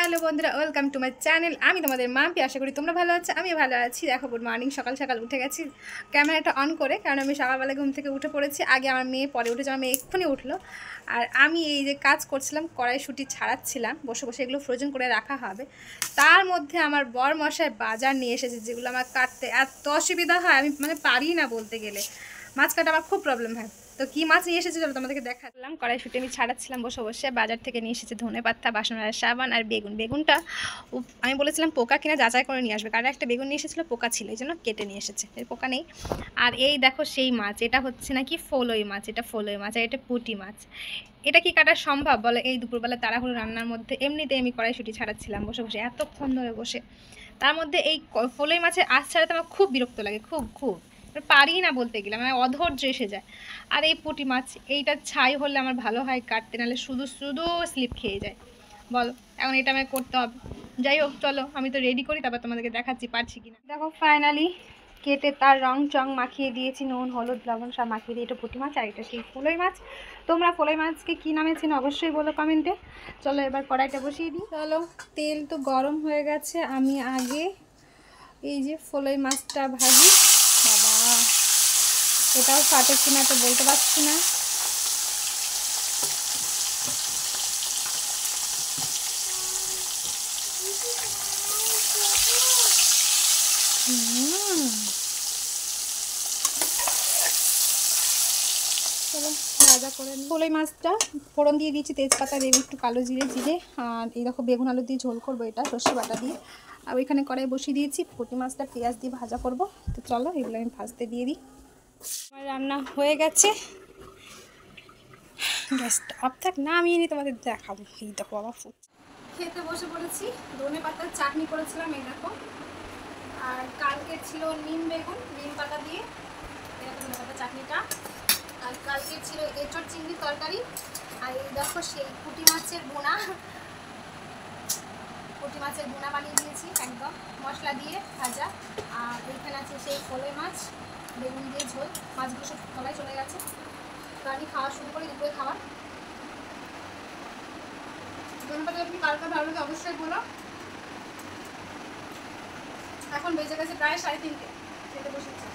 Hello বন্ধুরা, welcome to my channel. আমি তোমাদের মাম্পি। আশা করি তোমরা ভালো আছো, আমি ভালো আছি। দেখো, গুড মর্নিং। সকাল সকাল উঠে গেছি ক্যামেরাটা অন করে, কারণ আমি সকালবেলা ঘুম থেকে উঠে পড়েছি। আগে আমার মেয়ে, পরে উঠেছে আমার মেয়ে, এক্ষুনি উঠলো। আর আমি এই যে কাজ করছিলাম, কড়াইশুঁটি ছাড়াচ্ছিলাম বসে বসে, এগুলো ফ্রোজেন করে রাখা হবে। তার মধ্যে আমার বর মশাই বাজার নিয়ে এসেছে, যেগুলো আমার কাটতে এত অসুবিধা হয়, আমি পারি না বলতে গেলে। মাছ কাটা আমার খুব প্রবলেম হয়। তো কি মাছ নিয়ে এসেছে চলো তোমাদেরকে দেখালাম। কড়াইশুঁটি আমি ছাড়াচ্ছিলাম বসে বসে। বাজার থেকে নিয়ে এসেছে ধনেপাতা, বাসন মাজার সাবান আর বেগুন। বেগুনটা আমি বলেছিলাম পোকা কিনা যাচাই করে নিয়ে আসবে, কারণ একটা বেগুন নিয়ে এসেছিলো পোকা ছিল, এই জন্য কেটে নিয়ে এসেছে। এর পোকা নেই। আর এই দেখো সেই মাছ, এটা হচ্ছে নাকি ফলই মাছ। এটা ফলই মাছ আর এটা পুঁটি মাছ। এটা কি কাটা সম্ভব বলে এই দুপুরবেলা তাড়াহুড়ো রান্নার মধ্যে? এমনিতেই আমি কড়াইশুঁটি ছাড়াচ্ছিলাম বসে বসে, এতক্ষণ ধরে বসে। তার মধ্যে এই ফলই মাছের আঁশ ছাড়াতে আমার খুব বিরক্ত লাগে, খুব খুব পারি না বলতে গেলে, মানে অধৈর্য এসে যায়। আর এই পুঁটি মাছ, এইটা ছাই হলে আমার ভালো হয় কাটতে, নাহলে শুধু শুধু স্লিপ খেয়ে যায়। বলো, এখন এটা আমাকে করতে হবে। যাই হোক, চলো আমি তো রেডি করি, তারপর তোমাদেরকে দেখাচ্ছি পারছি কিনা। দেখো, ফাইনালি কেটে তার রং চং মাখিয়ে দিয়েছি, নুন হলুদ লবণ সব মাখিয়ে দিয়ে। এটা পুঁটি মাছ আর এটা সেই ফলই মাছ। তোমরা ফলই মাছকে কী নামে চেনো অবশ্যই বলো কমেন্টে। চলো এবার কড়াইটা বসিয়ে দিই। চলো, তেল তো গরম হয়ে গেছে। আমি আগে এই যে ফলই মাছটা ভাজি। বাবা, এটাও ফাটে কিনা তো বলতে পারছি না। চলো ভাজা করে নিই। ফলই মাছটা ফোড়ন দিয়ে দিয়েছি, তেজপাতা দিয়ে একটু কালো জিরে জিরে। আর এই দেখো বেগুন আলু দিয়ে ঝোল করবো, এটা সর্ষে বাটা দিয়ে। আর ওইখানে কড়াই বসিয়ে দিয়েছি, পুঁটি মাছটা পেঁয়াজ দিয়ে ভাজা করব। তো চলো এগুলো আমি ভাজতে দিয়ে দিই। আমার রান্না হয়ে গেছে, গ্যাসটা অফ থাক, না আমি নিয়ে তোমাদের দেখাবো। এই দেখো বাবা, খেতে বসে পড়েছি। ধনে পাতার চাটনি করেছিলাম, এই দেখো। আর কালকে ছিল নিম পাতা দিয়ে এরকম ধনে পাতা চাটনিটা। আর কালকে ছিল এঁচড় চিংড়ি তরকারি। আর এই দেখো সেই পুঁটি মাছের বোনা বানিয়ে দিয়েছি, একদম মশলা দিয়ে ভাজা। আর এইখানে আছে সেই ফলই মাছ, বেগুন দিয়ে ঝোল। মাছগুলো সব তলায় চলে গেছে। তো আমি খাওয়া শুরু করি, দুপুরে খাওয়া। ধন্যবাদ। আপনি কালকে ভালো লাগে অবশ্যই বলো। এখন বেজে গেছে প্রায় 3:30, খেতে বসেছি।